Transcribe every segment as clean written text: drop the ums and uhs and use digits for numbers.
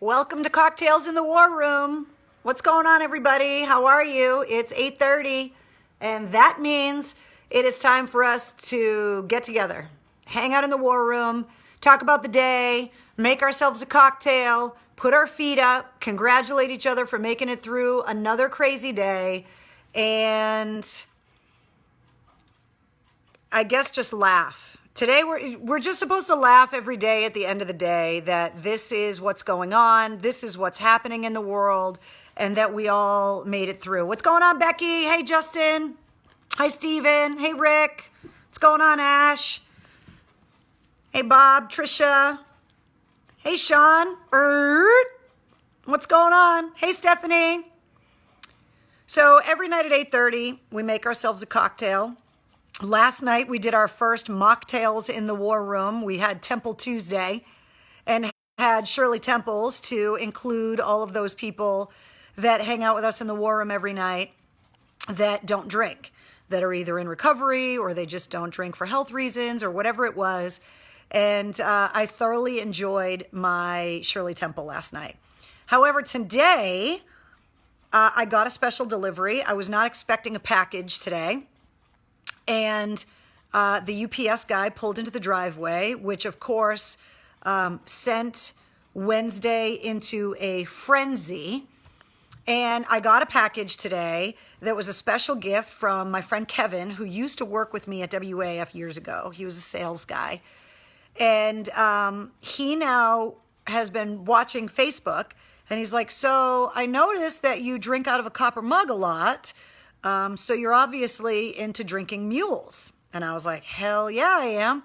Welcome to Cocktails in the War Room. What's going on, everybody? How are you? It's 8:30, and that means it is time for us to get together, hang out in the war room, talk about the day, make ourselves a cocktail, put our feet up, congratulate each other for making it through another crazy day, and I guess just laugh. Today, we're just supposed to laugh every day at the end of the day that this is what's going on, this is what's happening in the world, and that we all made it through. What's going on, Becky? Hey, Justin. Hi, Steven. Hey, Rick. What's going on, Ash? Hey, Bob, Trisha. Hey, Sean. What's going on? Hey, Stephanie. So every night at 8:30, we make ourselves a cocktail. Last night, we did our first mocktails in the war room. We had Temple Tuesday and had Shirley Temples to include all of those people that hang out with us in the war room every night that don't drink, that are either in recovery or they just don't drink for health reasons or whatever it was. And I thoroughly enjoyed my Shirley Temple last night. However, today, I got a special delivery. I was not expecting a package today. And the UPS guy pulled into the driveway, which of course sent Wednesday into a frenzy. And I got a package today that was a special gift from my friend Kevin, who used to work with me at WAF years ago. He was a sales guy. And he now has been watching Facebook. And he's like, so I noticed that you drink out of a copper mug a lot. So you're obviously into drinking mules. And I was like, hell yeah, I am.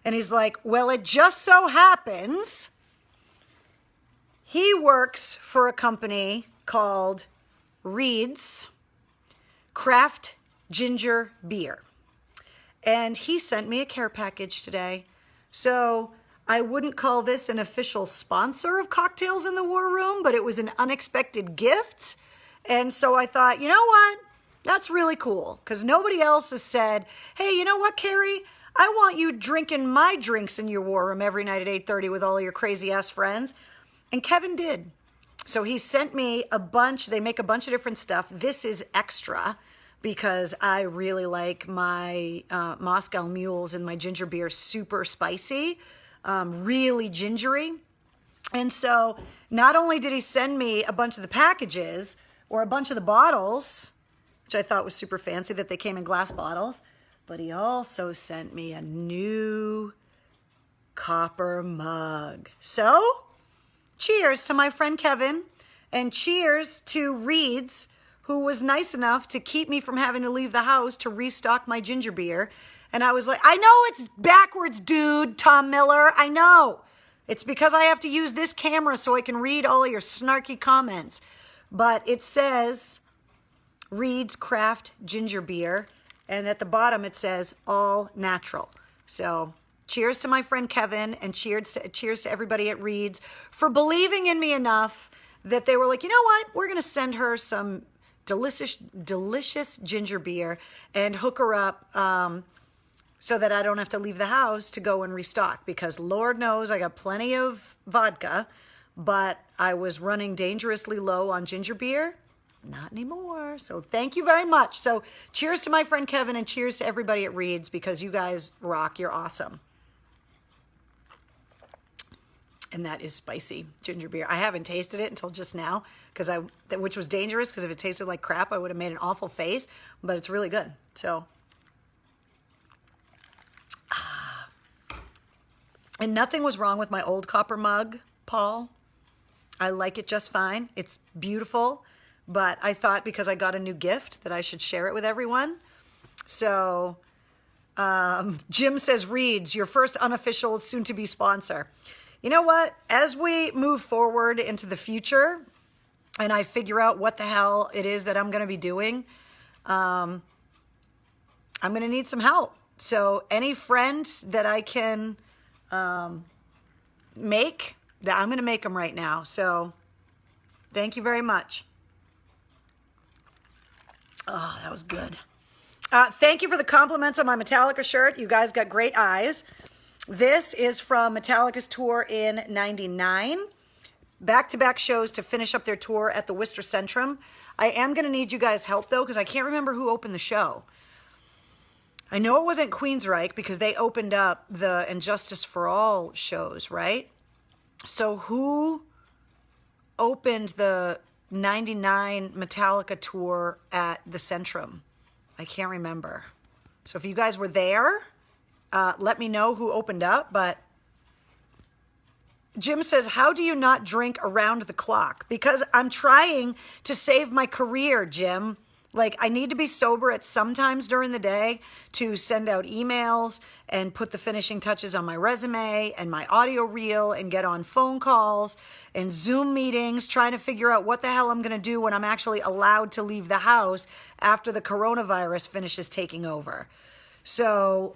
And he's like, well, it just so happens he works for a company called Reed's Kraft Ginger Beer. And he sent me a care package today. So I wouldn't call this an official sponsor of Cocktails in the War Room, but it was an unexpected gift. And so I thought, you know what? That's really cool, because nobody else has said, hey, you know what, Carrie? I want you drinking my drinks in your war room every night at 8:30 with all your crazy-ass friends. And Kevin did. So he sent me a bunch. They make a bunch of different stuff. This is extra because I really like my Moscow Mules and my ginger beer super spicy, really gingery. And so not only did he send me a bunch of the packages or a bunch of the bottles, which I thought was super fancy that they came in glass bottles, but he also sent me a new copper mug. So, cheers to my friend Kevin, and cheers to Reed's, who was nice enough to keep me from having to leave the house to restock my ginger beer. And I was like, I know it's backwards, dude, Tom Miller, I know. It's because I have to use this camera so I can read all your snarky comments. But it says Reed's Kraft Ginger Beer, and at the bottom it says all natural. So cheers to my friend Kevin, and cheers to everybody at Reed's for believing in me enough that they were like, you know what, we're going to send her some delicious ginger beer and hook her up so that I don't have to leave the house to go and restock, because Lord knows I got plenty of vodka, but I was running dangerously low on ginger beer. Not anymore. So thank you very much. So cheers to my friend Kevin, and cheers to everybody at Reed's, because you guys rock. You're awesome. And that is spicy ginger beer. I haven't tasted it until just now, which was dangerous, because if it tasted like crap, I would have made an awful face, but it's really good. So, and nothing was wrong with my old copper mug, Paul. I like it just fine. It's beautiful. But I thought because I got a new gift that I should share it with everyone. So Jim says, Reed's, your first unofficial soon-to-be sponsor. You know what? As we move forward into the future and I figure out what the hell it is that I'm going to be doing, I'm going to need some help. So any friends that I can make, I'm going to make them right now. So thank you very much. Oh, that was good. Thank you for the compliments on my Metallica shirt. You guys got great eyes. This is from Metallica's tour in '99. back-to-back shows to finish up their tour at the Worcester Centrum. I am going to need you guys' help, though, because I can't remember who opened the show. I know it wasn't Queensryche because they opened up the Injustice for All shows, right? So who opened the 99 Metallica tour at the Centrum? I can't remember. So if you guys were there, let me know who opened up. But Jim says, how do you not drink around the clock? Because I'm trying to save my career, Jim. Like, I need to be sober at some times during the day to send out emails and put the finishing touches on my resume and my audio reel and get on phone calls and Zoom meetings, trying to figure out what the hell I'm going to do when I'm actually allowed to leave the house after the coronavirus finishes taking over. So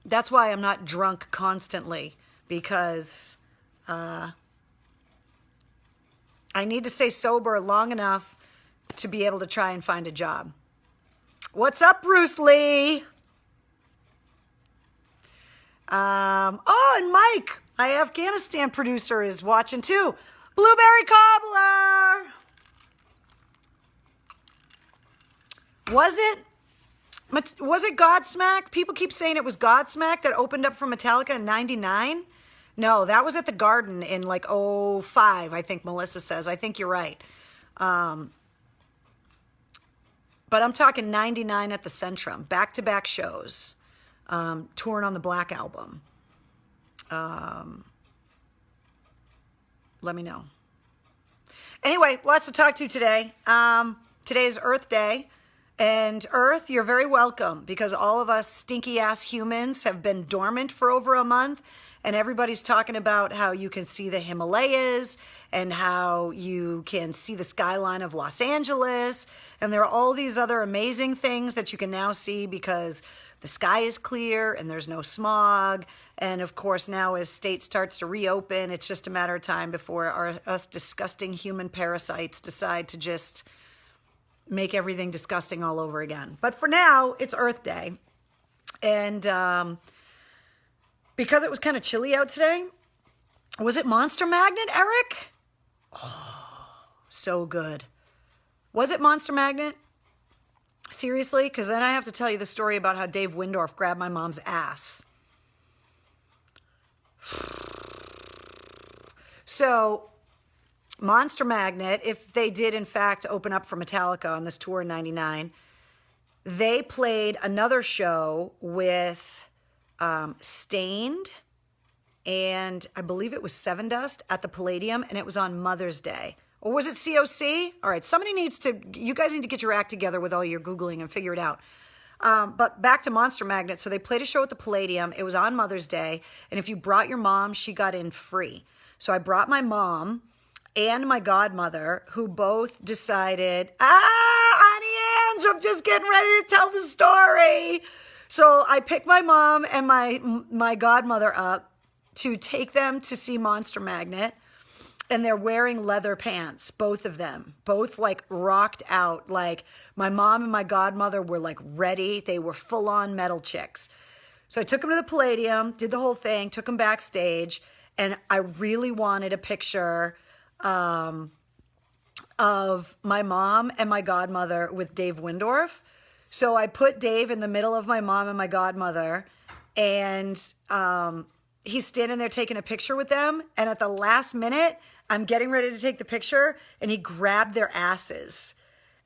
that's why I'm not drunk constantly, because I need to stay sober long enough to be able to try and find a job. What's up, Bruce Lee? Oh, and Mike, my Afghanistan producer, is watching too. Blueberry Cobbler. Was it Godsmack? People keep saying it was Godsmack that opened up for Metallica in 99. No, that was at the Garden in like '05, I think Melissa says. I think you're right. But I'm talking 99 at the Centrum, back-to-back shows, touring on the Black Album. Let me know. Anyway, lots to talk to today. Today is Earth Day. And Earth, you're very welcome, because all of us stinky-ass humans have been dormant for over a month, and everybody's talking about how you can see the Himalayas and how you can see the skyline of Los Angeles, and there are all these other amazing things that you can now see because the sky is clear and there's no smog. And of course, now as state starts to reopen, it's just a matter of time before us disgusting human parasites decide to just make everything disgusting all over again. But for now, it's Earth Day. And because it was kind of chilly out today, was it Monster Magnet, Eric? Oh, so good. Was it Monster Magnet? Seriously? Because then I have to tell you the story about how Dave Windorf grabbed my mom's ass. So Monster Magnet, if they did in fact open up for Metallica on this tour in 99, they played another show with Stained and I believe it was Seven Dust at the Palladium, and it was on Mother's Day. Or was it COC? All right, you guys need to get your act together with all your Googling and figure it out. But back to Monster Magnet. So they played a show at the Palladium. It was on Mother's Day. And if you brought your mom, she got in free. So I brought my mom and my godmother, who both decided, Annie Ange, I'm just getting ready to tell the story. So I picked my mom and my godmother up to take them to see Monster Magnet. And they're wearing leather pants, both of them, both like rocked out. Like my mom and my godmother were like ready. They were full on metal chicks. So I took them to the Palladium, did the whole thing, took them backstage. And I really wanted a picture of my mom and my godmother with Dave Windorf. So I put Dave in the middle of my mom and my godmother, and he's standing there taking a picture with them. And at the last minute, I'm getting ready to take the picture, and he grabbed their asses.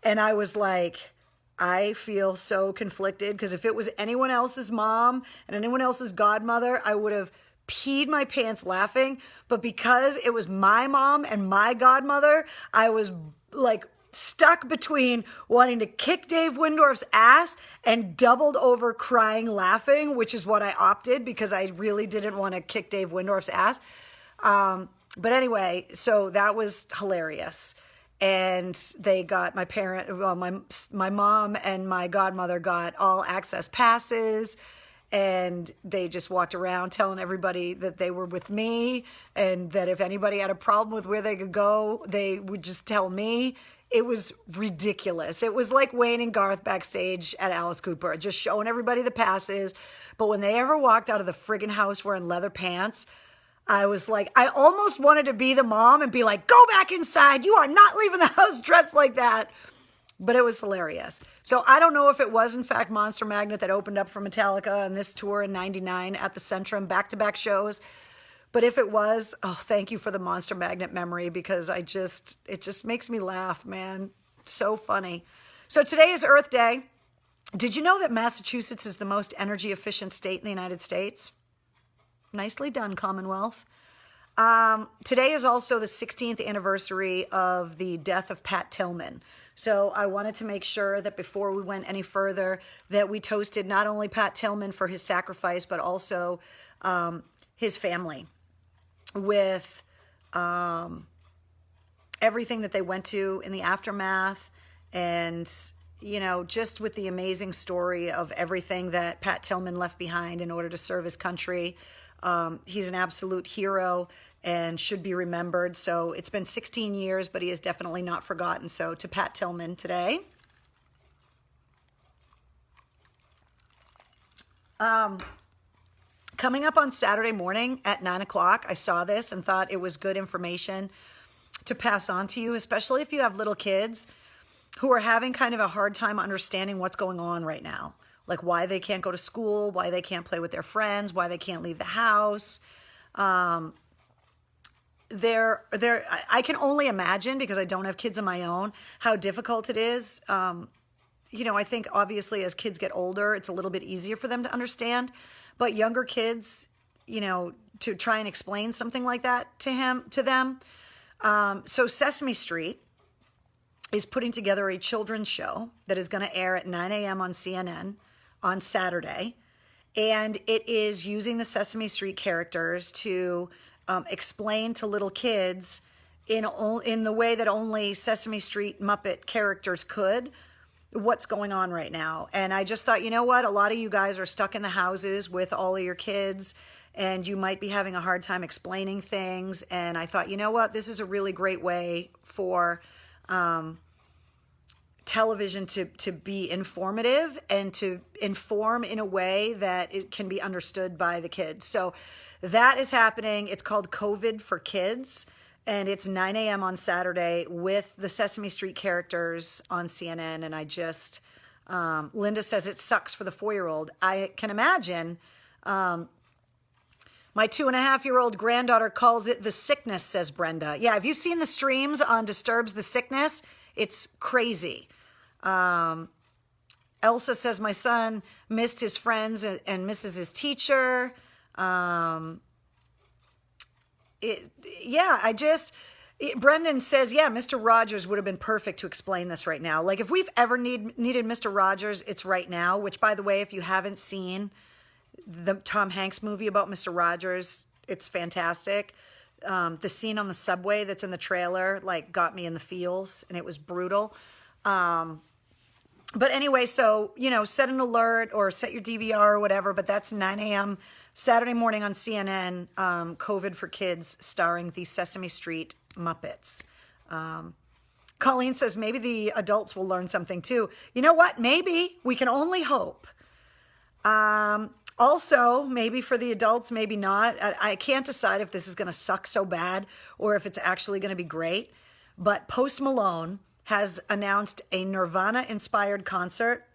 And I was like, I feel so conflicted, because if it was anyone else's mom and anyone else's godmother, I would have peed my pants laughing. But because it was my mom and my godmother, I was like stuck between wanting to kick Dave Windorf's ass and doubled over crying laughing, which is what I opted, because I really didn't want to kick Dave Windorf's ass. But anyway, so that was hilarious. And they got my mom and my godmother got all access passes, and they just walked around telling everybody that they were with me, and that if anybody had a problem with where they could go, they would just tell me. It was ridiculous. It was like Wayne and Garth backstage at Alice Cooper, just showing everybody the passes. But when they ever walked out of the friggin' house wearing leather pants, I was like, I almost wanted to be the mom and be like, go back inside. You are not leaving the house dressed like that. But it was hilarious. So I don't know if it was, in fact, Monster Magnet that opened up for Metallica on this tour in 99 at the Centrum, back-to-back shows. But if it was, oh, thank you for the Monster Magnet memory, because it just makes me laugh, man. So funny. So today is Earth Day. Did you know that Massachusetts is the most energy efficient state in the United States? Nicely done, Commonwealth. Today is also the 16th anniversary of the death of Pat Tillman. So I wanted to make sure that before we went any further, that we toasted not only Pat Tillman for his sacrifice, but also his family with everything that they went to in the aftermath, and just with the amazing story of everything that Pat Tillman left behind in order to serve his country. He's an absolute hero and should be remembered. So it's been 16 years, but he is definitely not forgotten. So to Pat Tillman today. Coming up on Saturday morning at 9 o'clock, I saw this and thought it was good information to pass on to you, especially if you have little kids who are having kind of a hard time understanding what's going on right now. Like why they can't go to school, why they can't play with their friends, why they can't leave the house. I can only imagine, because I don't have kids of my own, how difficult it is. I think obviously as kids get older, it's a little bit easier for them to understand. But younger kids, to try and explain something like that to them. So Sesame Street is putting together a children's show that is going to air at 9 a.m. on CNN on Saturday. And it is using the Sesame Street characters to explain to little kids in the way that only Sesame Street Muppet characters could what's going on right now. And I just thought, you know what? A lot of you guys are stuck in the houses with all of your kids, and you might be having a hard time explaining things. And I thought, you know what? This is a really great way for television to be informative and to inform in a way that it can be understood by the kids. So that is happening. It's called COVID for Kids, and it's 9 a.m. on Saturday with the Sesame Street characters on CNN. And I just, Linda says it sucks for the 4-year-old. I can imagine. My 2.5-year-old granddaughter calls it the sickness, says Brenda. Yeah, have you seen the streams on Disturbs the Sickness? It's crazy. Elsa says my son missed his friends and misses his teacher. Brendan says, yeah, Mr. Rogers would have been perfect to explain this right now. Like if we've ever needed Mr. Rogers, it's right now, which by the way, if you haven't seen the Tom Hanks movie about Mr. Rogers, it's fantastic. The scene on the subway that's in the trailer, got me in the feels, and it was brutal. But anyway, so, set an alert or set your DVR or whatever, but that's 9 a.m. Saturday morning on CNN, COVID for Kids, starring the Sesame Street Muppets. Colleen says maybe the adults will learn something too. You know what? Maybe. We can only hope. Also, maybe for the adults, maybe not. I can't decide if this is going to suck so bad or if it's actually going to be great. But Post Malone has announced a Nirvana-inspired concert,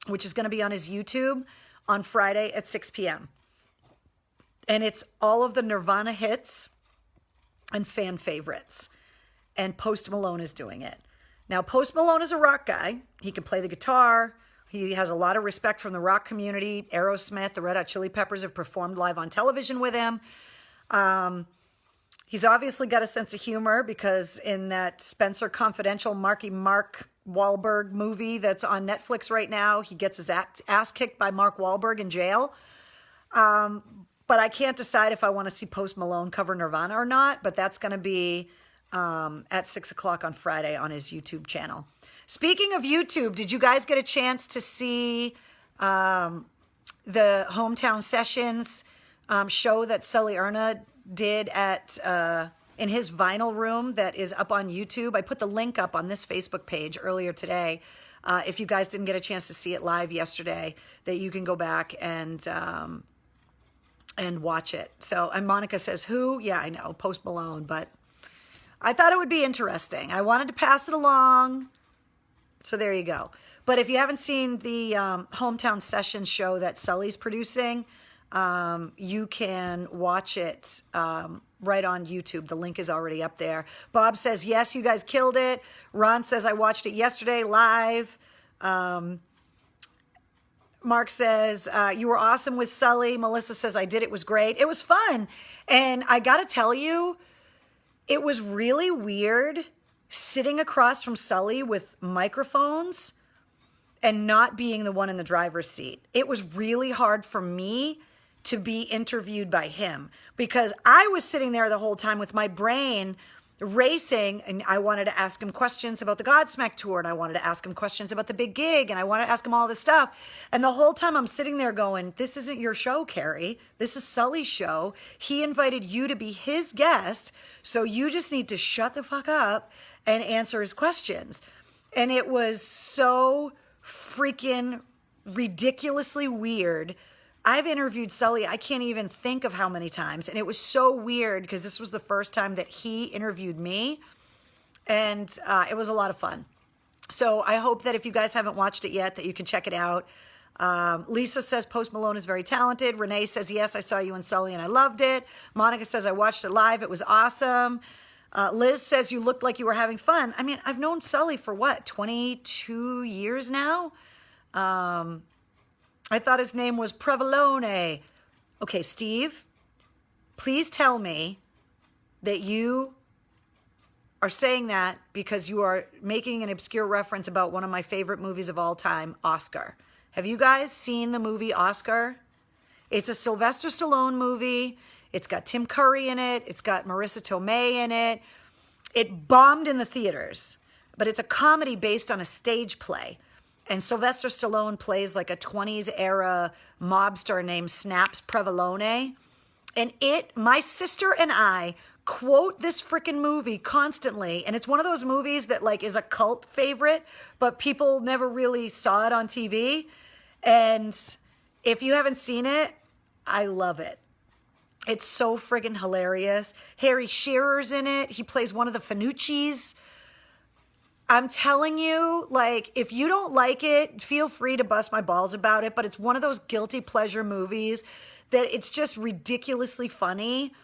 which is going to be on his YouTube on Friday at 6 p.m. And it's all of the Nirvana hits and fan favorites. And Post Malone is doing it. Now, Post Malone is a rock guy. He can play the guitar. He has a lot of respect from the rock community. Aerosmith, the Red Hot Chili Peppers have performed live on television with him. He's obviously got a sense of humor because in that Spencer Confidential Mark Wahlberg movie that's on Netflix right now, he gets his ass kicked by Mark Wahlberg in jail. But I can't decide if I want to see Post Malone cover Nirvana or not, but that's going to be at 6 o'clock on Friday on his YouTube channel. Speaking of YouTube, did you guys get a chance to see the Hometown Sessions show that Sully Erna did in his vinyl room that is up on YouTube? I put the link up on this Facebook page earlier today. If you guys didn't get a chance to see it live yesterday, that you can go back and and watch it. So, and Monica says, who? Yeah, I know, Post Malone, but I thought it would be interesting. I wanted to pass it along. So there you go. But if you haven't seen the Hometown Sessions show that Sully's producing, you can watch it right on YouTube. The link is already up there. Bob says, yes, you guys killed it. Ron says, I watched it yesterday live. Mark says, you were awesome with Sully. Melissa says, I did. It was great. It was fun. And I got to tell you, it was really weird sitting across from Sully with microphones and not being the one in the driver's seat. It was really hard for me to be interviewed by him because I was sitting there the whole time with my brain racing, and I wanted to ask him questions about the Godsmack tour, and I wanted to ask him questions about the big gig, and I wanted to ask him all this stuff. And the whole time I'm sitting there going, this isn't your show, Carrie. This is Sully's show. He invited you to be his guest, so you just need to shut the fuck up and answer his questions. And it was so freaking ridiculously weird. I've interviewed Sully, I can't even think of how many times. And it was so weird because this was the first time that he interviewed me. And it was a lot of fun. So I hope that if you guys haven't watched it yet, that you can check it out. Lisa says Post Malone is very talented. Renee says, yes, I saw you and Sully and I loved it. Monica says, I watched it live. It was awesome. Liz says, you looked like you were having fun. I mean, I've known Sully for what, 22 years now? I thought his name was Provolone. Okay, Steve, please tell me that you are saying that because you are making an obscure reference about one of my favorite movies of all time, Oscar. Have you guys seen the movie Oscar? It's a Sylvester Stallone movie. It's got Tim Curry in it. It's got Marissa Tomei in it. It bombed in the theaters, but it's a comedy based on a stage play. And Sylvester Stallone plays like a 20s era mobster named Snaps Provolone. And my sister and I quote this freaking movie constantly. And it's one of those movies that like is a cult favorite, but people never really saw it on TV. And if you haven't seen it, I love it. It's so friggin' hilarious. Harry Shearer's in it. He plays one of the Finucci's. I'm telling you, like, if you don't like it, feel free to bust my balls about it, but it's one of those guilty pleasure movies that it's just ridiculously funny.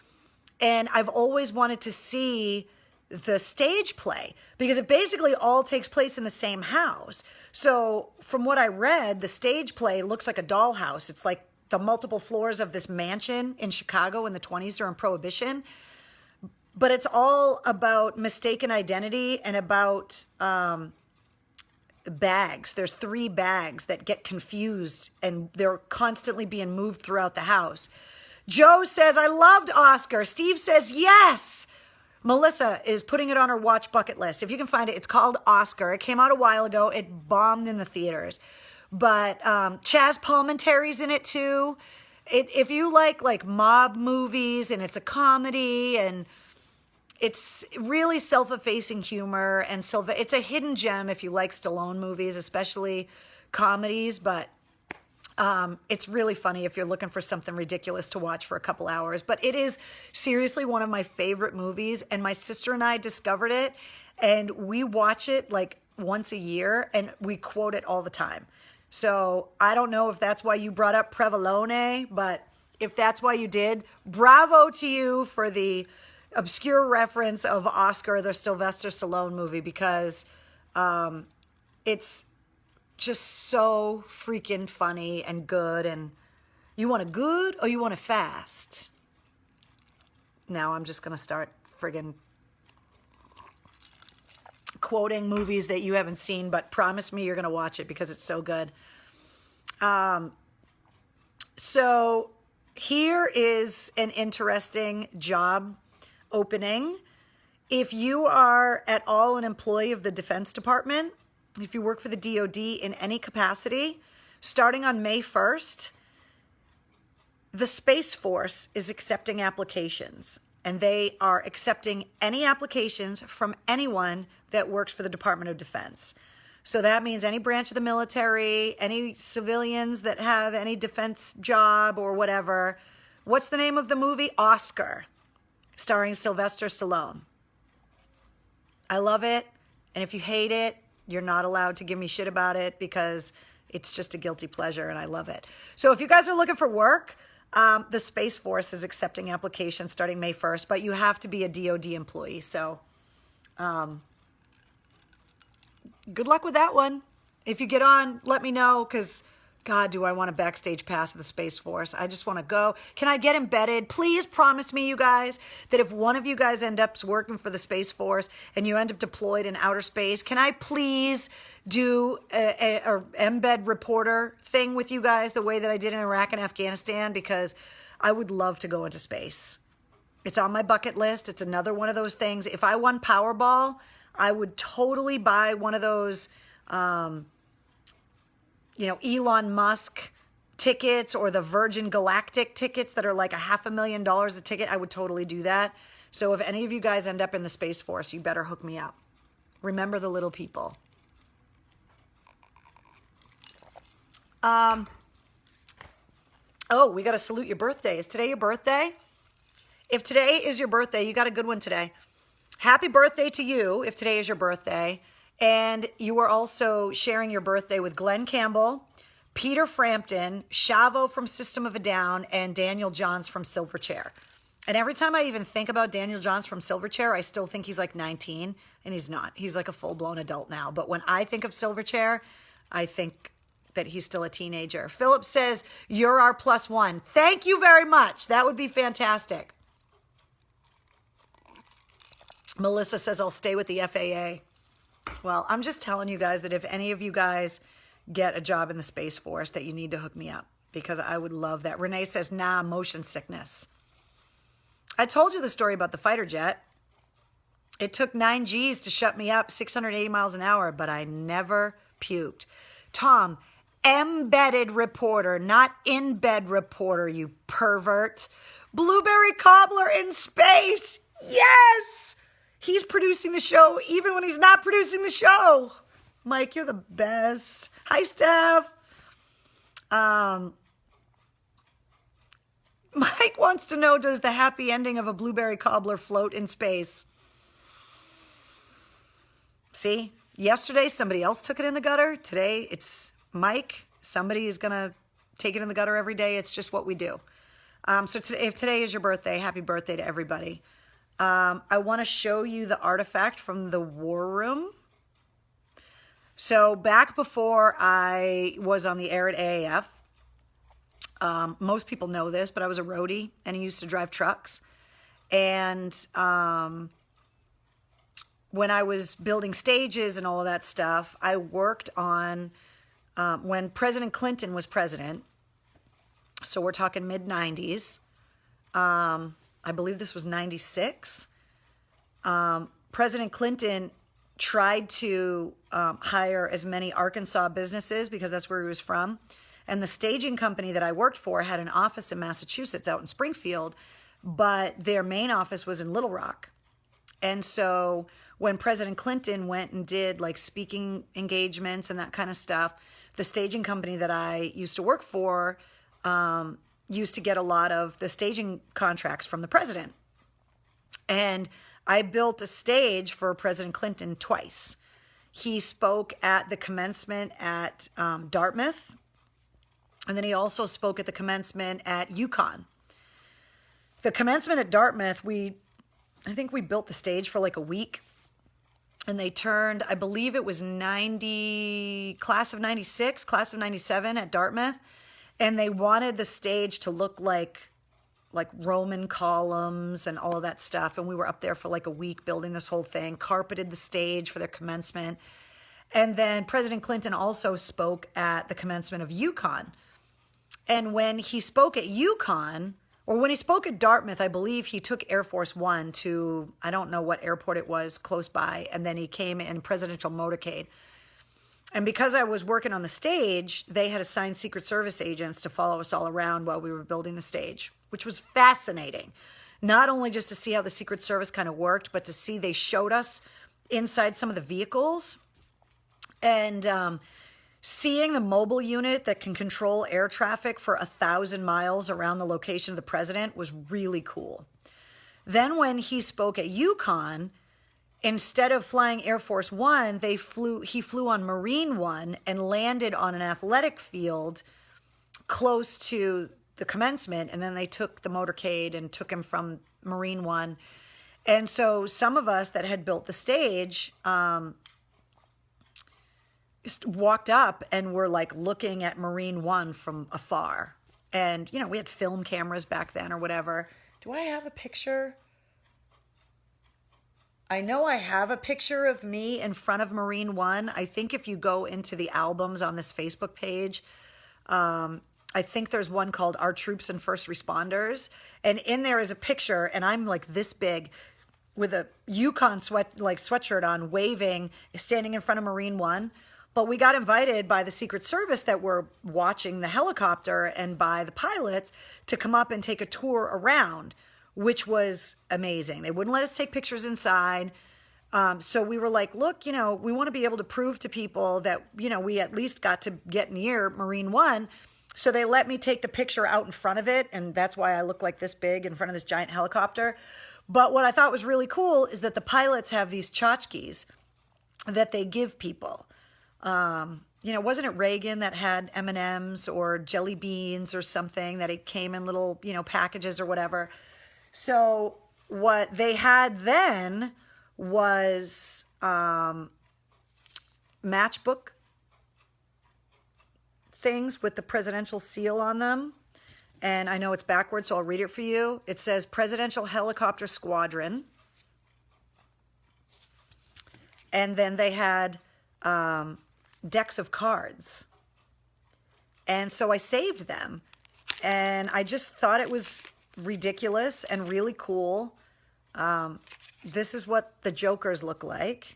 And I've always wanted to see the stage play because it basically all takes place in the same house. So from what I read, the stage play looks like a dollhouse. It's like the multiple floors of this mansion in Chicago in the 20s during Prohibition. But it's all about mistaken identity and about bags. There's 3 bags that get confused and they're constantly being moved throughout the house. Joe says, I loved Oscar. Steve says, yes. Melissa is putting it on her watch bucket list. If you can find it, it's called Oscar. It came out a while ago. It bombed in the theaters. But Chaz Palminteri's in it too. If you like mob movies and it's a comedy and it's really self-effacing humor and it's a hidden gem if you like Stallone movies, especially comedies, but it's really funny if you're looking for something ridiculous to watch for a couple hours. But it is seriously one of my favorite movies, and my sister and I discovered it, and we watch it like once a year, and we quote it all the time. So I don't know if that's why you brought up Provolone, but if that's why you did, bravo to you for the obscure reference of Oscar, the Sylvester Stallone movie, because it's just so freaking funny and good. And you want it good or you want it fast? Now I'm just going to start friggin' quoting movies that you haven't seen, but promise me you're going to watch it because it's so good. So here is an interesting job opening. If you are at all an employee of the Defense Department, if you work for the DoD in any capacity, starting on May 1st, the Space Force is accepting applications, and they are accepting any applications from anyone that works for the Department of Defense. So that means any branch of the military, any civilians that have any defense job or whatever, What's the name of the movie? Oscar, starring Sylvester Stallone. I love it. And if you hate it, you're not allowed to give me shit about it because it's just a guilty pleasure and I love it. So if you guys are looking for work, the Space Force is accepting applications starting May 1st, but you have to be a DoD employee. So good luck with that one. If you get on, let me know, because God, do I want a backstage pass of the Space Force. I just want to go. Can I get embedded? Please promise me, you guys, that if one of you guys end up working for the Space Force and you end up deployed in outer space, can I please do a embed reporter thing with you guys the way that I did in Iraq and Afghanistan? Because I would love to go into space. It's on my bucket list. It's another one of those things. If I won Powerball, I would totally buy one of those Elon Musk tickets or the Virgin Galactic tickets that are like $500,000 a ticket. I would totally do that. So if any of you guys end up in the Space Force, you better hook me up. Remember the little people. Oh, we got to salute your birthday. Is today your birthday? If today is your birthday, you got a good one today. Happy birthday to you if today is your birthday. And you are also sharing your birthday with Glenn Campbell, Peter Frampton, Shavo from System of a Down, and Daniel Johns from Silverchair. And every time I even think about Daniel Johns from Silverchair, I still think he's like 19, and he's not. He's like a full-blown adult now. But when I think of Silverchair, I think that he's still a teenager. Philip says, you're our +1. Thank you very much. That would be fantastic. Melissa says, I'll stay with the FAA. Well, I'm just telling you guys that if any of you guys get a job in the Space Force, that you need to hook me up because I would love that. Renee says, nah, motion sickness. I told you the story about the fighter jet. It took 9 Gs to shut me up, 680 miles an hour, but I never puked. Tom, embedded reporter, not in bed reporter, you pervert. Blueberry cobbler in space. Yes! He's producing the show even when he's not producing the show. Mike, you're the best. Hi, Steph. Mike wants to know, does the happy ending of a blueberry cobbler float in space? See, yesterday somebody else took it in the gutter. Today it's Mike. Somebody is going to take it in the gutter every day. It's just what we do. So if today is your birthday, happy birthday to everybody. I want to show you the artifact from the war room. So back before I was on the air at AAF, most people know this, but I was a roadie and I used to drive trucks. And when I was building stages and all of that stuff, I worked on, when President Clinton was president, so we're talking mid-90s, I believe this was 96. President Clinton tried to hire as many Arkansas businesses because that's where he was from. And the staging company that I worked for had an office in Massachusetts out in Springfield, but their main office was in Little Rock. And so when President Clinton went and did like speaking engagements and that kind of stuff, the staging company that I used to work for used to get a lot of the staging contracts from the president. And I built a stage for President Clinton twice. He spoke at the commencement at Dartmouth, and then he also spoke at the commencement at UConn. The commencement at Dartmouth, I think we built the stage for like a week, and they turned, I believe it was class of 96, class of 97 at Dartmouth. And they wanted the stage to look like Roman columns and all of that stuff. And we were up there for like a week building this whole thing, carpeted the stage for their commencement. And then President Clinton also spoke at the commencement of UConn. And when he spoke at UConn, or when he spoke at Dartmouth, I believe he took Air Force One to, I don't know what airport it was close by. And then he came in presidential motorcade. And because I was working on the stage, they had assigned Secret Service agents to follow us all around while we were building the stage, which was fascinating. Not only just to see how the Secret Service kind of worked, but to see they showed us inside some of the vehicles. And Seeing the mobile unit that can control air traffic for 1,000 miles around the location of the president was really cool. Then when he spoke at UConn, instead of flying Air Force One, he flew on Marine One and landed on an athletic field close to the commencement. And then they took the motorcade and took him from Marine One. And so some of us that had built the stage walked up and were like looking at Marine One from afar. And, you know, we had film cameras back then or whatever. Do I have a picture? I know I have a picture of me in front of Marine One. I think if you go into the albums on this Facebook page, I think there's one called Our Troops and First Responders. And in there is a picture, and I'm like this big with a Yukon sweatshirt on, waving, standing in front of Marine One. But we got invited by the Secret Service that were watching the helicopter and by the pilots to come up and take a tour around, which was amazing. They wouldn't let us take pictures inside. So we were like, look, you know, we want to be able to prove to people that, you know, we at least got to get near Marine One. So they let me take the picture out in front of it. And that's why I look like this big in front of this giant helicopter. But what I thought was really cool is that the pilots have these tchotchkes that they give people. You know, wasn't it Reagan that had M&Ms or jelly beans or something, that it came in little, you know, packages or whatever. So what they had then was matchbook things with the presidential seal on them. And I know it's backwards, so I'll read it for you. It says Presidential Helicopter Squadron. And then they had decks of cards. And so I saved them. And I just thought it was ridiculous and really cool. This is what the jokers look like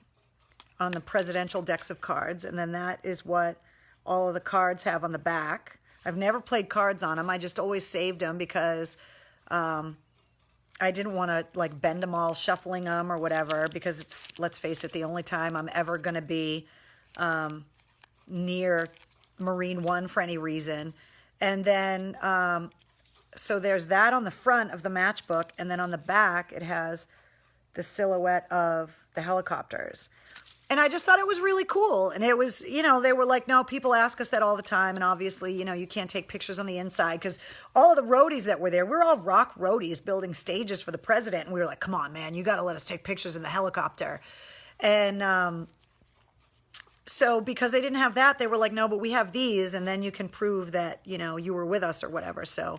on the presidential decks of cards. And then that is what all of the cards have on the back. I've never played cards on them. I just always saved them because I didn't want to like bend them all, shuffling them or whatever, because it's, let's face it, the only time I'm ever going to be near Marine One for any reason. And then, so there's that on the front of the matchbook. And then on the back, it has the silhouette of the helicopters. And I just thought it was really cool. And it was, you know, they were like, no, people ask us that all the time. And obviously, you know, you can't take pictures on the inside because all of the roadies that were there, we're all rock roadies building stages for the president. And we were like, come on, man, you got to let us take pictures in the helicopter. And so because they didn't have that, they were like, no, but we have these. And then you can prove that, you know, you were with us or whatever. So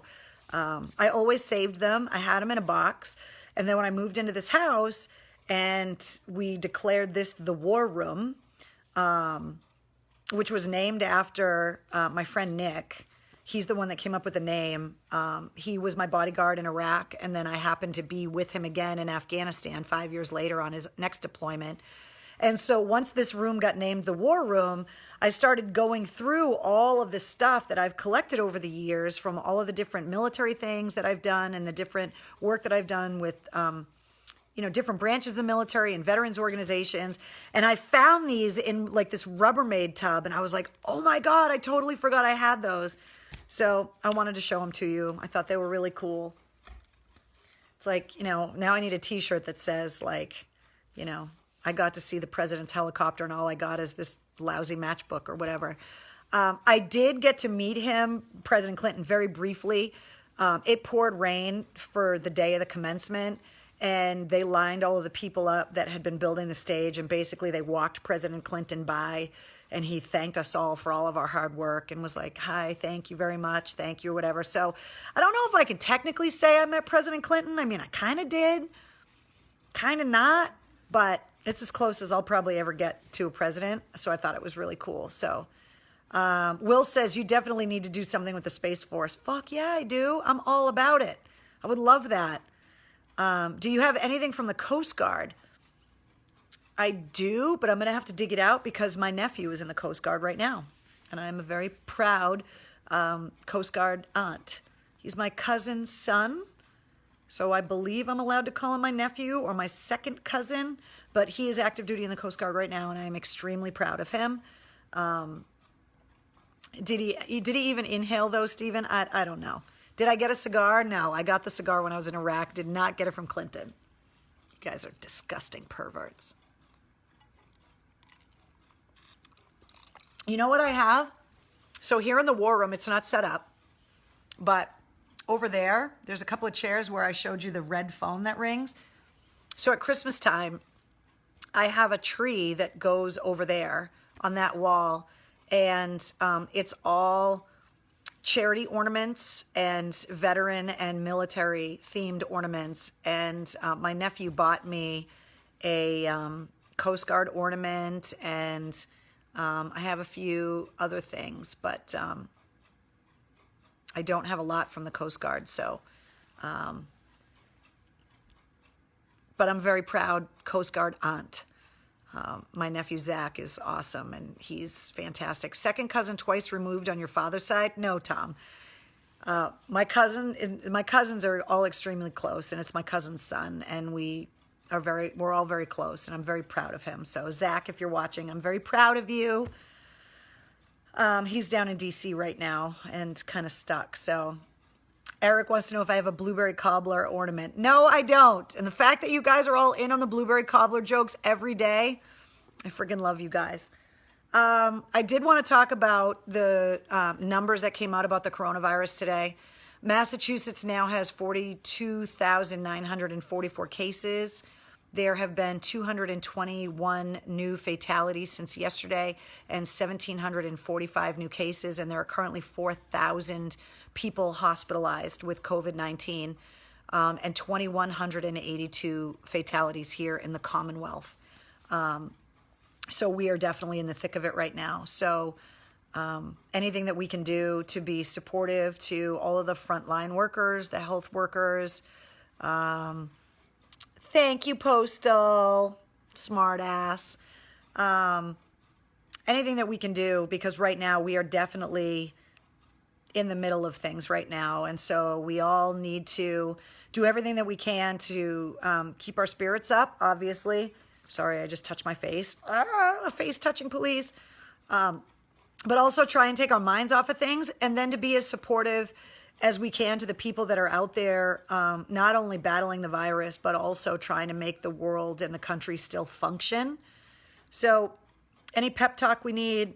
I always saved them. I had them in a box. And then when I moved into this house, and we declared this the War Room, which was named after my friend Nick. He's the one that came up with the name. He was my bodyguard in Iraq, and then I happened to be with him again in Afghanistan 5 years later on his next deployment. And so once this room got named the War Room, I started going through all of this stuff that I've collected over the years from all of the different military things that I've done and the different work that I've done with you know, different branches of the military and veterans organizations. And I found these in like this Rubbermaid tub. And I was like, oh my God, I totally forgot I had those. So I wanted to show them to you. I thought they were really cool. It's like, you know, now I need a t-shirt that says like, you know, I got to see the president's helicopter and all I got is this lousy matchbook or whatever. I did get to meet him, President Clinton, very briefly. It poured rain for the day of the commencement. And they lined all of the people up that had been building the stage. And basically they walked President Clinton by and he thanked us all for all of our hard work and was like, hi, thank you very much. Thank you or whatever. So I don't know if I can technically say I met President Clinton. I mean, I kind of did, kind of not, but it's as close as I'll probably ever get to a president. So I thought it was really cool. So Will says, you definitely need to do something with the Space Force. Fuck yeah, I do. I'm all about it. I would love that. Do you have anything from the Coast Guard? I do, but I'm going to have to dig it out because my nephew is in the Coast Guard right now. And I'm a very proud Coast Guard aunt. He's my cousin's son. So I believe I'm allowed to call him my nephew or my second cousin. But he is active duty in the Coast Guard right now, and I am extremely proud of him. Did he even inhale those, Stephen? I don't know. Did I get a cigar? No, I got the cigar when I was in Iraq. Did not get it from Clinton. You guys are disgusting perverts. You know what I have? So here in the war room, it's not set up, but over there's a couple of chairs where I showed you the red phone that rings. So at Christmas time, I have a tree that goes over there on that wall, and it's all charity ornaments and veteran and military themed ornaments. And my nephew bought me a Coast Guard ornament, and I have a few other things, but I don't have a lot from the Coast Guard. So, but I'm very proud Coast Guard aunt. My nephew Zach is awesome, and he's fantastic. Second cousin twice removed on your father's side? No, Tom. My cousins are all extremely close, and it's my cousin's son, and we're all very close, and I'm very proud of him. So Zach, if you're watching, I'm very proud of you. He's down in DC right now and kind of stuck. So Eric wants to know if I have a blueberry cobbler ornament. No, I don't. And the fact that you guys are all in on the blueberry cobbler jokes every day, I freaking love you guys. I did want to talk about the numbers that came out about the coronavirus today. Massachusetts now has 42,944 cases. There have been 221 new fatalities since yesterday and 1,745 new cases, and there are currently 4,000 people hospitalized with COVID-19 and 2,182 fatalities here in the Commonwealth. So we are definitely in the thick of it right now. So anything that we can do to be supportive to all of the frontline workers, the health workers. Thank you, Postal, smart ass. Anything that we can do, because right now we are definitely in the middle of things right now. And so we all need to do everything that we can to keep our spirits up, obviously. Sorry, I just touched my face. Face touching police. But also try and take our minds off of things, and then to be as supportive as we can to the people that are out there, not only battling the virus, but also trying to make the world and the country still function. So any pep talk we need.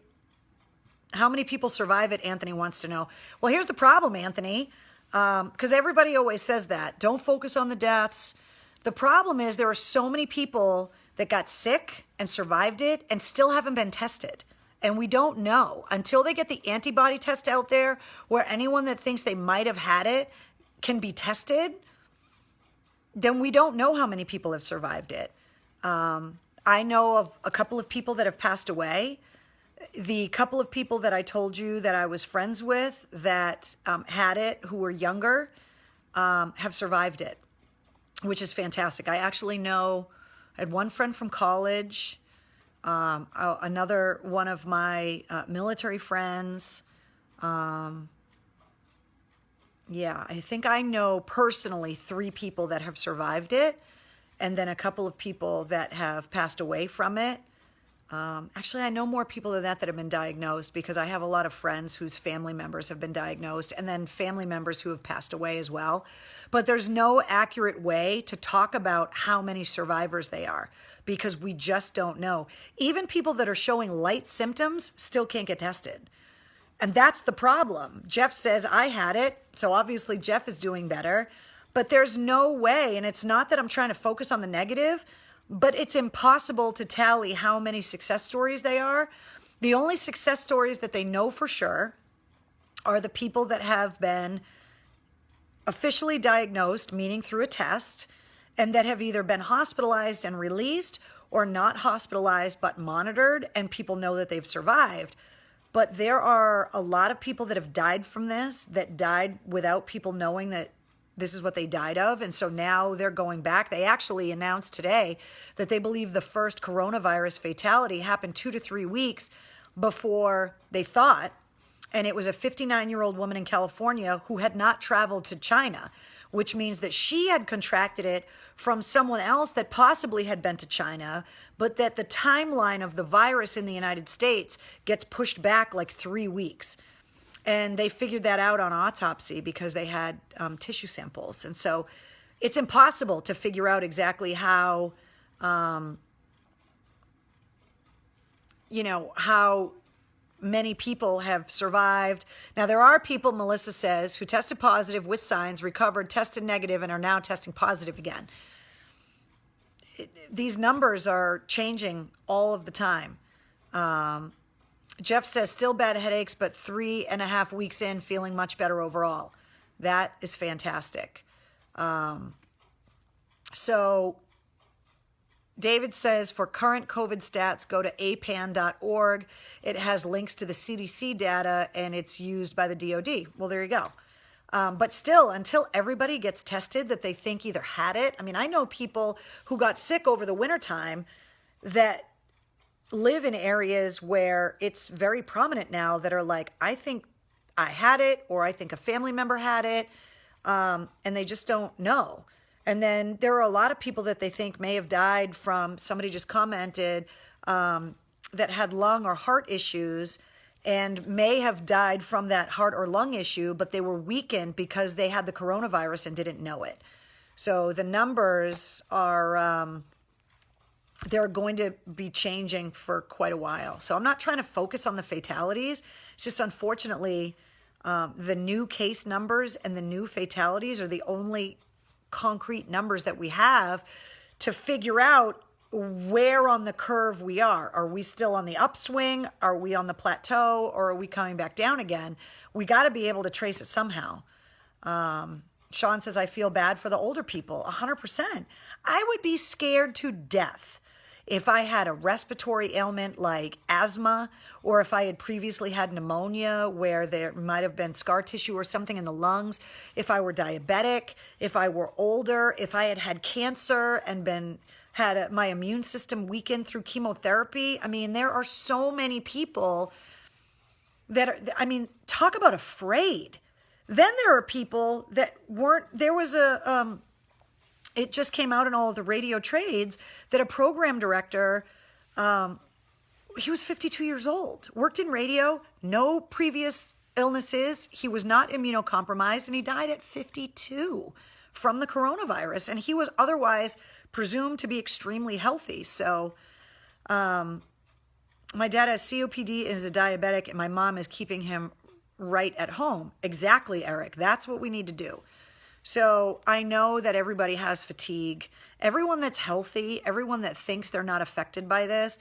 How many people survive it, Anthony wants to know. Well, here's the problem, Anthony, because everybody always says that. Don't focus on the deaths. The problem is there are so many people that got sick and survived it and still haven't been tested. And we don't know until they get the antibody test out there where anyone that thinks they might have had it can be tested. Then we don't know how many people have survived it. I know of a couple of people that have passed away. The couple of people that I told you that I was friends with that had it, who were younger, have survived it, which is fantastic. I actually know, I had one friend from college, another one of my military friends. Yeah, I think I know personally 3 people that have survived it, and then a couple of people that have passed away from it. Actually, I know more people than that have been diagnosed, because I have a lot of friends whose family members have been diagnosed, and then family members who have passed away as well. But there's no accurate way to talk about how many survivors they are, because we just don't know. Even people that are showing light symptoms still can't get tested. And that's the problem. Jeff says, I had it, so obviously Jeff is doing better. But there's no way, and it's not that I'm trying to focus on the negative, but it's impossible to tally how many success stories they are. The only success stories that they know for sure are the people that have been officially diagnosed, meaning through a test, and that have either been hospitalized and released or not hospitalized but monitored, and people know that they've survived. But there are a lot of people that have died from this, that died without people knowing that this is what they died of. And so now they're going back. They actually announced today that they believe the first coronavirus fatality happened 2 to 3 weeks before they thought. And it was a 59-year-old woman in California who had not traveled to China, which means that she had contracted it from someone else that possibly had been to China, but that the timeline of the virus in the United States gets pushed back like 3 weeks. And they figured that out on autopsy because they had tissue samples. And so it's impossible to figure out exactly how, how many people have survived. Now, there are people, Melissa says, who tested positive with signs, recovered, tested negative, and are now testing positive again. These numbers are changing all of the time. Jeff says, still bad headaches, but 3.5 weeks in, feeling much better overall. That is fantastic. So David says, for current COVID stats, go to apan.org. It has links to the CDC data, and it's used by the DOD. Well, there you go. But still, until everybody gets tested that they think either had it. I mean, I know people who got sick over the wintertime that live in areas where it's very prominent now that are like, I think I had it, or I think a family member had it, and they just don't know. And then there are a lot of people that they think may have died from, somebody just commented, that had lung or heart issues and may have died from that heart or lung issue, but they were weakened because they had the coronavirus and didn't know it. So the numbers are, they're going to be changing for quite a while. So I'm not trying to focus on the fatalities. It's just unfortunately, the new case numbers and the new fatalities are the only concrete numbers that we have to figure out where on the curve we are. Are we still on the upswing? Are we on the plateau? Or are we coming back down again? We got to be able to trace it somehow. Sean says, I feel bad for the older people. 100%. I would be scared to death if I had a respiratory ailment like asthma, or if I had previously had pneumonia where there might have been scar tissue or something in the lungs, if I were diabetic, if I were older, if I had had cancer and had my immune system weakened through chemotherapy. I mean, there are so many people that are, I mean, talk about afraid. Then there are people that weren't, there was it just came out in all of the radio trades that a program director, he was 52 years old, worked in radio, no previous illnesses. He was not immunocompromised, and he died at 52 from the coronavirus. And he was otherwise presumed to be extremely healthy. So my dad has COPD and is a diabetic, and my mom is keeping him right at home. Exactly, Eric. That's what we need to do. So I know that everybody has fatigue. Everyone that's healthy, everyone that thinks they're not affected by this,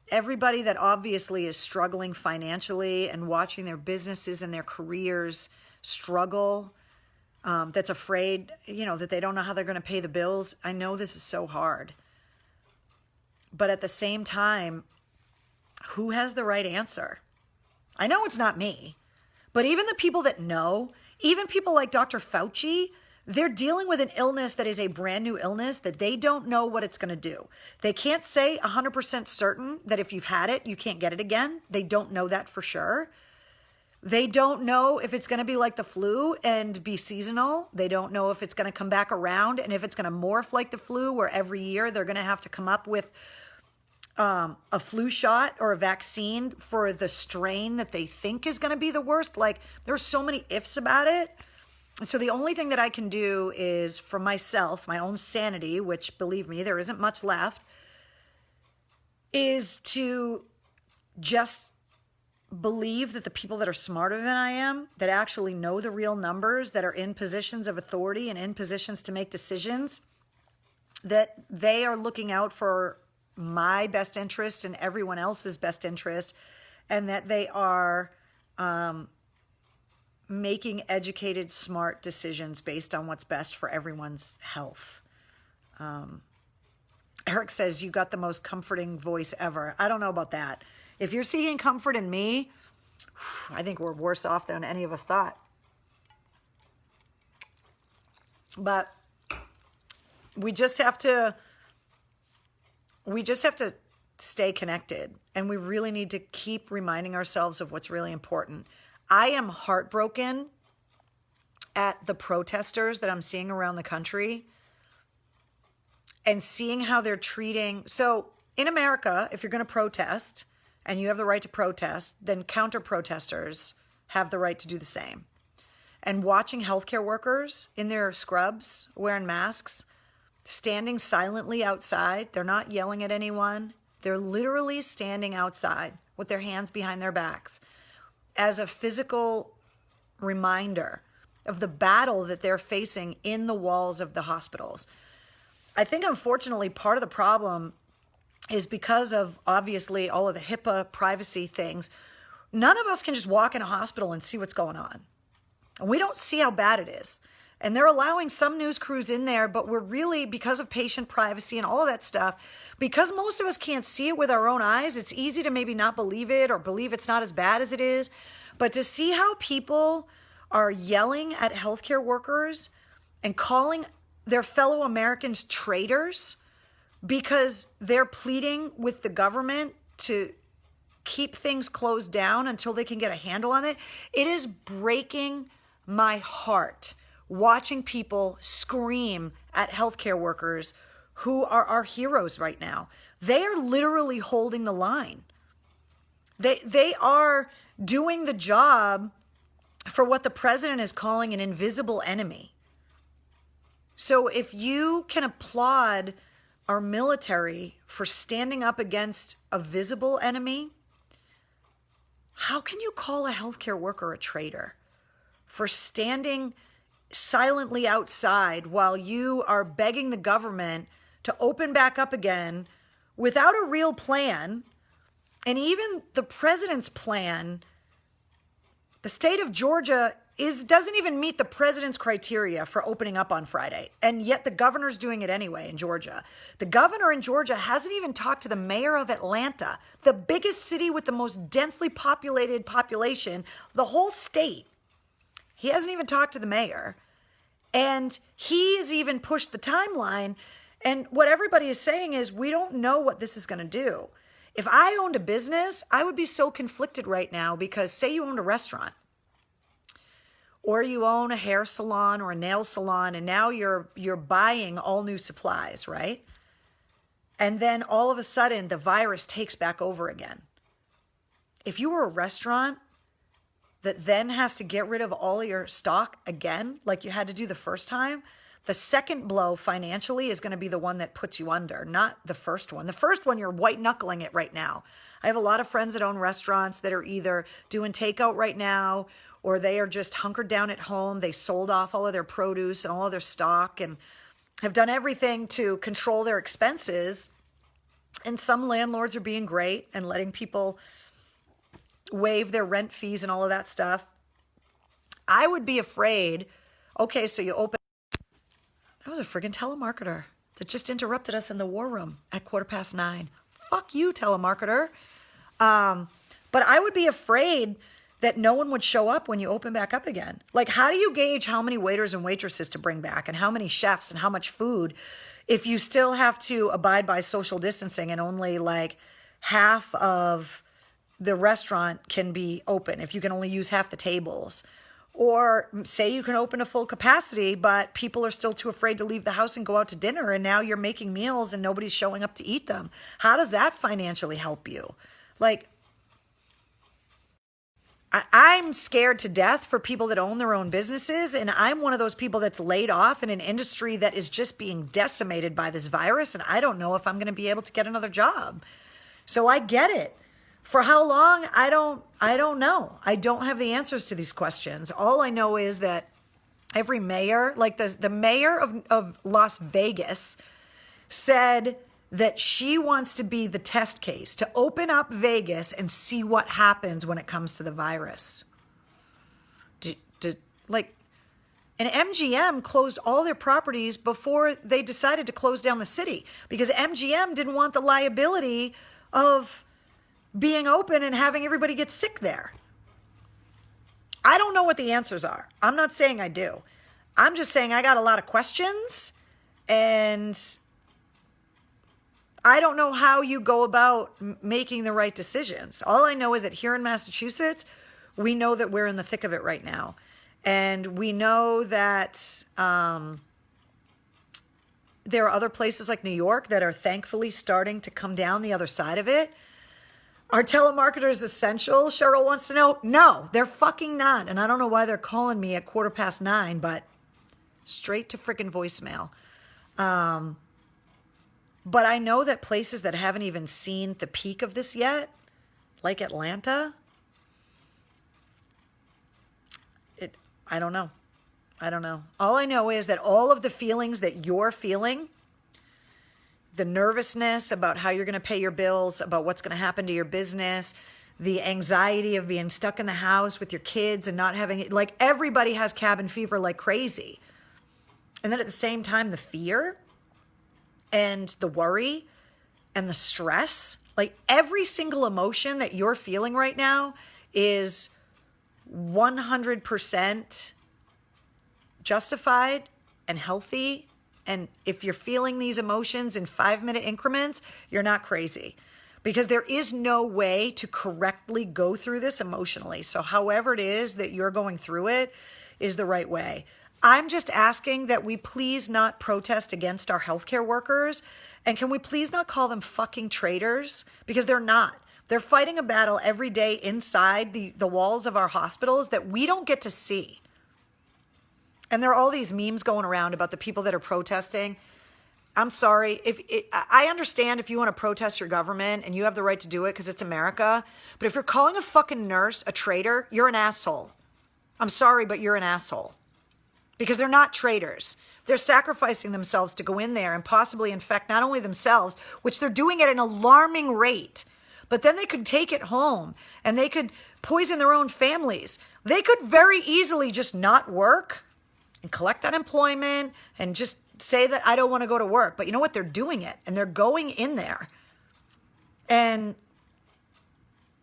everybody that obviously is struggling financially and watching their businesses and their careers struggle, that's afraid, that they don't know how they're going to pay the bills. I know this is so hard. But at the same time, who has the right answer? I know it's not me, but even the people that know, even people like Dr. Fauci, they're dealing with an illness that is a brand new illness that they don't know what it's going to do. They can't say 100% certain that if you've had it, you can't get it again. They don't know that for sure. They don't know if it's going to be like the flu and be seasonal. They don't know if it's going to come back around and if it's going to morph like the flu, where every year they're going to have to come up with a flu shot or a vaccine for the strain that they think is going to be the worst. Like, there's so many ifs about it. So the only thing that I can do is, for myself, my own sanity, which, believe me, there isn't much left, is to just believe that the people that are smarter than I am, that actually know the real numbers, that are in positions of authority and in positions to make decisions, that they are looking out for my best interest and everyone else's best interest, and that they are making educated, smart decisions based on what's best for everyone's health. Eric says, you got the most comforting voice ever. I don't know about that. If you're seeking comfort in me, I think we're worse off than any of us thought. But we just have to stay connected, and we really need to keep reminding ourselves of what's really important. I am heartbroken at the protesters that I'm seeing around the country and seeing how they're treating. So in America, if you're going to protest and you have the right to protest, then counter protesters have the right to do the same. And watching healthcare workers in their scrubs, wearing masks, standing silently outside. They're not yelling at anyone. They're literally standing outside with their hands behind their backs as a physical reminder of the battle that they're facing in the walls of the hospitals. I think, unfortunately, part of the problem is because of, obviously, all of the HIPAA privacy things. None of us can just walk in a hospital and see what's going on. And we don't see how bad it is. And they're allowing some news crews in there, but we're really, because of patient privacy and all of that stuff, because most of us can't see it with our own eyes, it's easy to maybe not believe it or believe it's not as bad as it is. But to see how people are yelling at healthcare workers and calling their fellow Americans traitors because they're pleading with the government to keep things closed down until they can get a handle on it, it is breaking my heart watching people scream at healthcare workers who are our heroes right now. They are literally holding the line. They are doing the job for what the president is calling an invisible enemy. So if you can applaud our military for standing up against a visible enemy, how can you call a healthcare worker a traitor for standing silently outside while you are begging the government to open back up again without a real plan? And even the president's plan, the state of Georgia doesn't even meet the president's criteria for opening up on Friday. And yet the governor's doing it anyway in Georgia. The governor in Georgia hasn't even talked to the mayor of Atlanta, the biggest city with the most densely populated population, the whole state. He hasn't even talked to the mayor. And he's even pushed the timeline. And what everybody is saying is, we don't know what this is going to do. If I owned a business, I would be so conflicted right now because say you owned a restaurant or you own a hair salon or a nail salon, and now you're buying all new supplies, right? And then all of a sudden the virus takes back over again. If you were a restaurant that then has to get rid of all of your stock again, like you had to do the first time, the second blow financially is going to be the one that puts you under, not the first one. The first one, you're white knuckling it right now. I have a lot of friends that own restaurants that are either doing takeout right now or they are just hunkered down at home. They sold off all of their produce and all of their stock and have done everything to control their expenses. And some landlords are being great and letting people waive their rent fees and all of that stuff. I would be afraid. Okay, so you open. That was a friggin' telemarketer that just interrupted us in the war room at 9:15. Fuck you, telemarketer. But I would be afraid that no one would show up when you open back up again. Like, how do you gauge how many waiters and waitresses to bring back and how many chefs and how much food if you still have to abide by social distancing and only like half of the restaurant can be open, if you can only use half the tables? Or say you can open to full capacity, but people are still too afraid to leave the house and go out to dinner, and now you're making meals and nobody's showing up to eat them. How does that financially help you? Like, I'm scared to death for people that own their own businesses, and I'm one of those people that's laid off in an industry that is just being decimated by this virus, and I don't know if I'm going to be able to get another job. So I get it. For how long? I don't know. I don't have the answers to these questions. All I know is that every mayor, like the mayor of Las Vegas, said that she wants to be the test case, to open up Vegas and see what happens when it comes to the virus. And MGM closed all their properties before they decided to close down the city because MGM didn't want the liability of being open and having everybody get sick there. I don't know what the answers are. I'm not saying I do. I'm just saying I got a lot of questions and I don't know how you go about making the right decisions. All I know is that here in Massachusetts, we know that we're in the thick of it right now. And we know that there are other places like New York that are thankfully starting to come down the other side of it. Are telemarketers essential? Cheryl wants to know. No, they're fucking not. And I don't know why they're calling me at 9:15, but straight to freaking voicemail. But I know that places that haven't even seen the peak of this yet, like Atlanta, I don't know. All I know is that all of the feelings that you're feeling, the nervousness about how you're going to pay your bills, about what's going to happen to your business, the anxiety of being stuck in the house with your kids and not having it, like everybody has cabin fever like crazy. And then at the same time, the fear and the worry and the stress, like every single emotion that you're feeling right now is 100% justified and healthy. And if you're feeling these emotions in 5-minute increments, you're not crazy, because there is no way to correctly go through this emotionally. So however it is that you're going through it is the right way. I'm just asking that we please not protest against our healthcare workers. And can we please not call them fucking traitors? Because they're not. They're fighting a battle every day inside the walls of our hospitals that we don't get to see. And there are all these memes going around about the people that are protesting. I'm sorry. I understand if you want to protest your government and you have the right to do it because it's America. But if you're calling a fucking nurse a traitor, you're an asshole. I'm sorry, but you're an asshole. Because they're not traitors. They're sacrificing themselves to go in there and possibly infect not only themselves, which they're doing at an alarming rate, but then they could take it home and they could poison their own families. They could very easily just not work and collect unemployment and just say that I don't want to go to work. But you know what? They're doing it and they're going in there. And,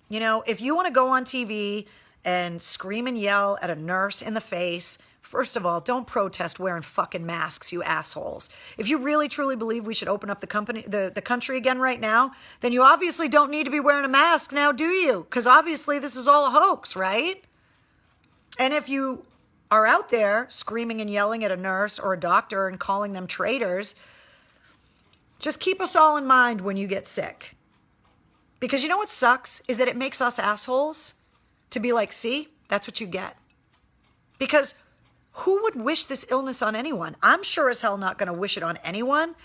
you know, if you want to go on TV and scream and yell at a nurse in the face, first of all, don't protest wearing fucking masks, you assholes. If you really truly believe we should open up the country again right now, then you obviously don't need to be wearing a mask now, do you? Because obviously this is all a hoax, right? And if you are out there screaming and yelling at a nurse or a doctor and calling them traitors, just keep us all in mind when you get sick. Because you know what sucks is that it makes us assholes to be like, see, that's what you get. Because who would wish this illness on anyone? I'm sure as hell not going to wish it on anyone.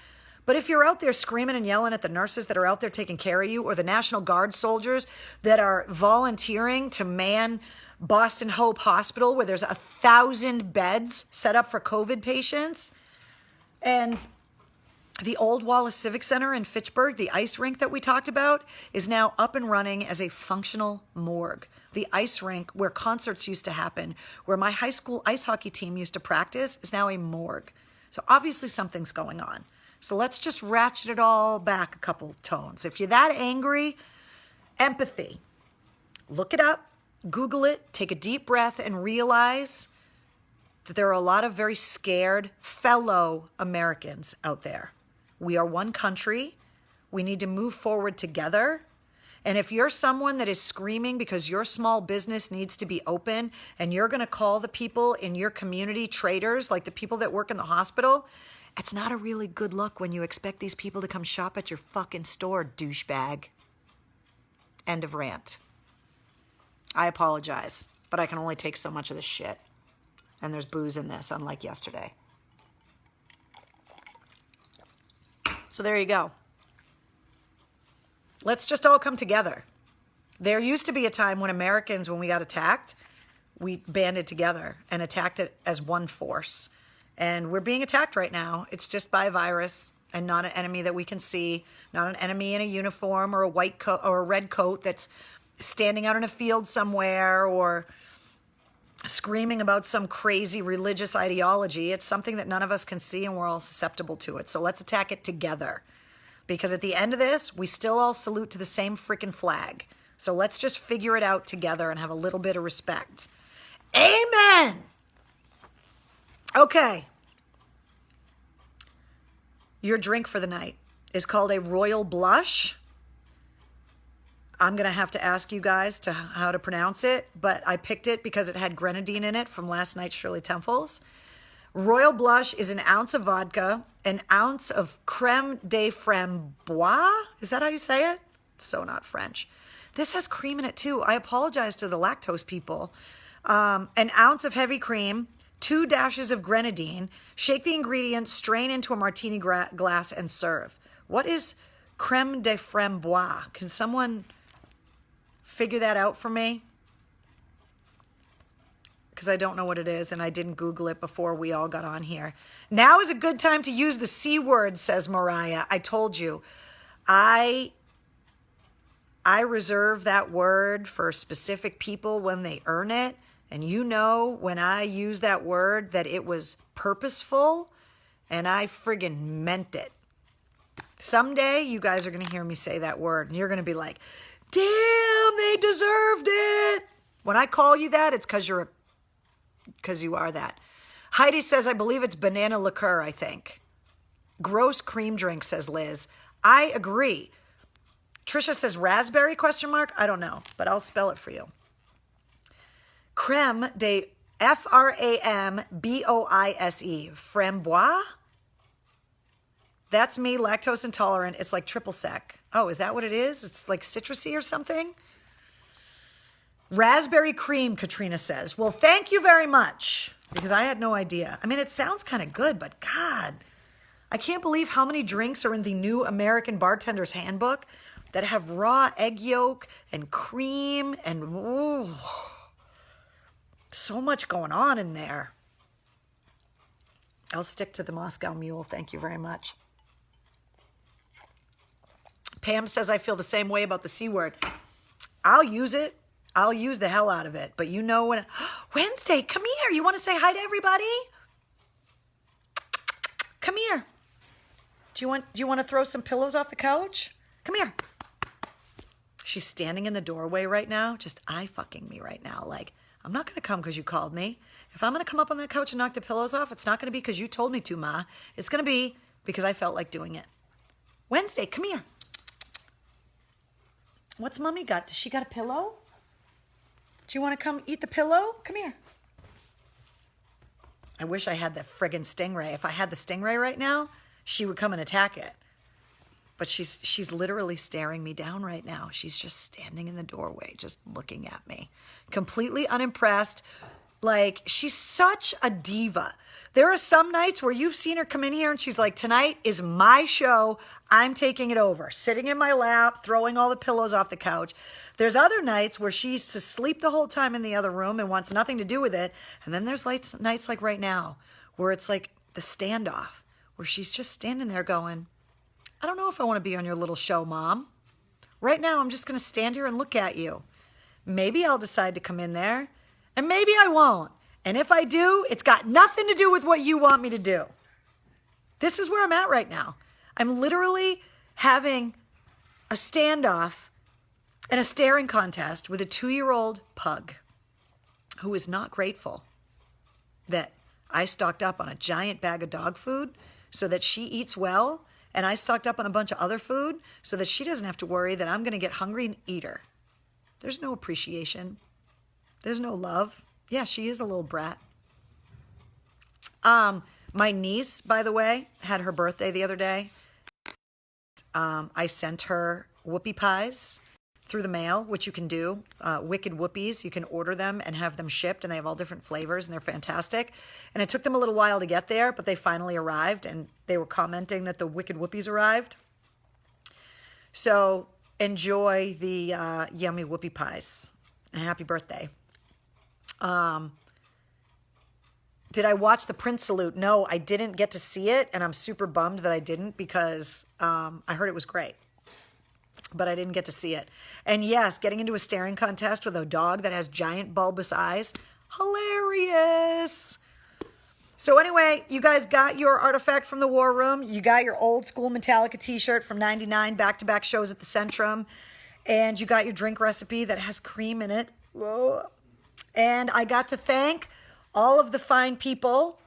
But if you're out there screaming and yelling at the nurses that are out there taking care of you, or the National Guard soldiers that are volunteering to man Boston Hope Hospital, where there's 1,000 beds set up for COVID patients, and the old Wallace Civic Center in Fitchburg, the ice rink that we talked about, is now up and running as a functional morgue. The ice rink where concerts used to happen, where my high school ice hockey team used to practice, is now a morgue. So obviously something's going on. So let's just ratchet it all back a couple tones. If you're that angry, empathy. Look it up, Google it, take a deep breath and realize that there are a lot of very scared fellow Americans out there. We are one country. We need to move forward together. And if you're someone that is screaming because your small business needs to be open and you're going to call the people in your community traitors, like the people that work in the hospital, it's not a really good look when you expect these people to come shop at your fucking store, douchebag. End of rant. I apologize, but I can only take so much of this shit. And there's booze in this, unlike yesterday. So there you go. Let's just all come together. There used to be a time when Americans, when we got attacked, we banded together and attacked it as one force. And we're being attacked right now. It's just by a virus and not an enemy that we can see, not an enemy in a uniform or a white coat or a red coat that's standing out in a field somewhere or screaming about some crazy religious ideology. It's something that none of us can see and we're all susceptible to it. So let's attack it together. Because at the end of this, we still all salute to the same freaking flag. So let's just figure it out together and have a little bit of respect. Amen. Okay. Your drink for the night. is called a royal blush. I'm going to have to ask you guys how to pronounce it, but I picked it because it had grenadine in it from last night's Shirley Temples. Royal blush is an ounce of vodka, an ounce of creme de framboise. Is that how you say it? So not French. This has cream in it too. I apologize to the lactose people. An ounce of heavy cream, 2 dashes of grenadine. Shake the ingredients, strain into a martini glass, and serve. What is creme de framboise? Can someone figure that out for me? Because I don't know what it is, and I didn't Google it before we all got on here. Now is a good time to use the C word, says Mariah. I told you. I reserve that word for specific people when they earn it. And you know when I use that word that it was purposeful, and I friggin' meant it. Someday you guys are going to hear me say that word, and you're going to be like, damn, they deserved it. When I call you that, it's because you are that. Heidi says, I believe it's banana liqueur, I think. Gross cream drink, says Liz. I agree. Trisha says raspberry, ? I don't know, but I'll spell it for you. Creme de F-R-A-M-B-O-I-S-E. Framboise? That's me, lactose intolerant. It's like triple sec. Oh, is that what it is? It's like citrusy or something? Raspberry cream, Katrina says. Well, thank you very much, because I had no idea. I mean, it sounds kind of good, but God, I can't believe how many drinks are in the new American Bartender's Handbook that have raw egg yolk and cream and so much going on in there. I'll stick to the Moscow Mule. Thank you very much. Pam says, I feel the same way about the C word. I'll use it. I'll use the hell out of it. But you know when... Wednesday, come here. You want to say hi to everybody? Come here. Do you want to throw some pillows off the couch? Come here. She's standing in the doorway right now, just eye-fucking me right now. Like, I'm not going to come because you called me. If I'm going to come up on that couch and knock the pillows off, it's not going to be because you told me to, Ma. It's going to be because I felt like doing it. Wednesday, come here. What's Mommy got? Does she got a pillow? Do you want to come eat the pillow? Come here. I wish I had the friggin' stingray. If I had the stingray right now, she would come and attack it. But she's literally staring me down right now. She's just standing in the doorway, just looking at me. Completely unimpressed. Like, she's such a diva. There are some nights where you've seen her come in here and she's like, tonight is my show. I'm taking it over. Sitting in my lap, throwing all the pillows off the couch. There's other nights where she's asleep the whole time in the other room and wants nothing to do with it. And then there's nights like right now where it's like the standoff, where she's just standing there going, I don't know if I want to be on your little show, Mom. Right now, I'm just going to stand here and look at you. Maybe I'll decide to come in there, and maybe I won't. And if I do, it's got nothing to do with what you want me to do. This is where I'm at right now. I'm literally having a standoff and a staring contest with a 2-year-old pug who is not grateful that I stocked up on a giant bag of dog food so that she eats well, and I stocked up on a bunch of other food so that she doesn't have to worry that I'm going to get hungry and eat her. There's no appreciation. There's no love. Yeah, she is a little brat. My niece, by the way, had her birthday the other day. I sent her whoopie pies through the mail, which you can do. Wicked Whoopies. You can order them and have them shipped, and they have all different flavors, and they're fantastic. And it took them a little while to get there, but they finally arrived, and they were commenting that the Wicked Whoopies arrived. So enjoy the yummy whoopie pies, and happy birthday. Did I watch the Prince Salute? No, I didn't get to see it, and I'm super bummed that I didn't because I heard it was great. But I didn't get to see it. And yes, getting into a staring contest with a dog that has giant bulbous eyes, hilarious. So anyway, you guys got your artifact from the War Room. You got your old school Metallica t-shirt from 99, back-to-back shows at the Centrum. And you got your drink recipe that has cream in it. Whoa. And I got to thank all of the fine people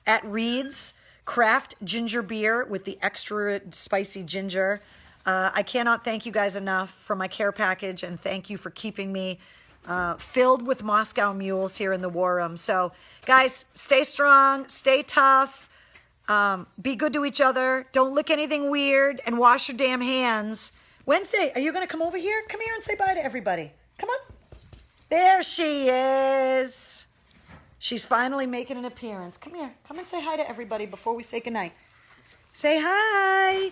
at Reed's Kraft ginger beer with the extra spicy ginger. I cannot thank you guys enough for my care package, and thank you for keeping me filled with Moscow mules here in the war room. So, guys, stay strong, stay tough, be good to each other, don't lick anything weird, and wash your damn hands. Wednesday, are you going to come over here? Come here and say bye to everybody. Come on. There she is. She's finally making an appearance. Come here. Come and say hi to everybody before we say goodnight. Say hi.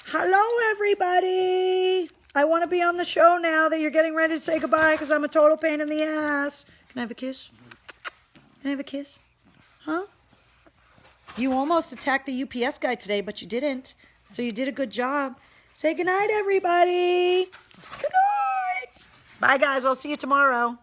Hello, everybody. I want to be on the show now that you're getting ready to say goodbye because I'm a total pain in the ass. Can I have a kiss? Can I have a kiss? Huh? You almost attacked the UPS guy today, but you didn't. So you did a good job. Say goodnight, everybody. Good night. Bye, guys. I'll see you tomorrow.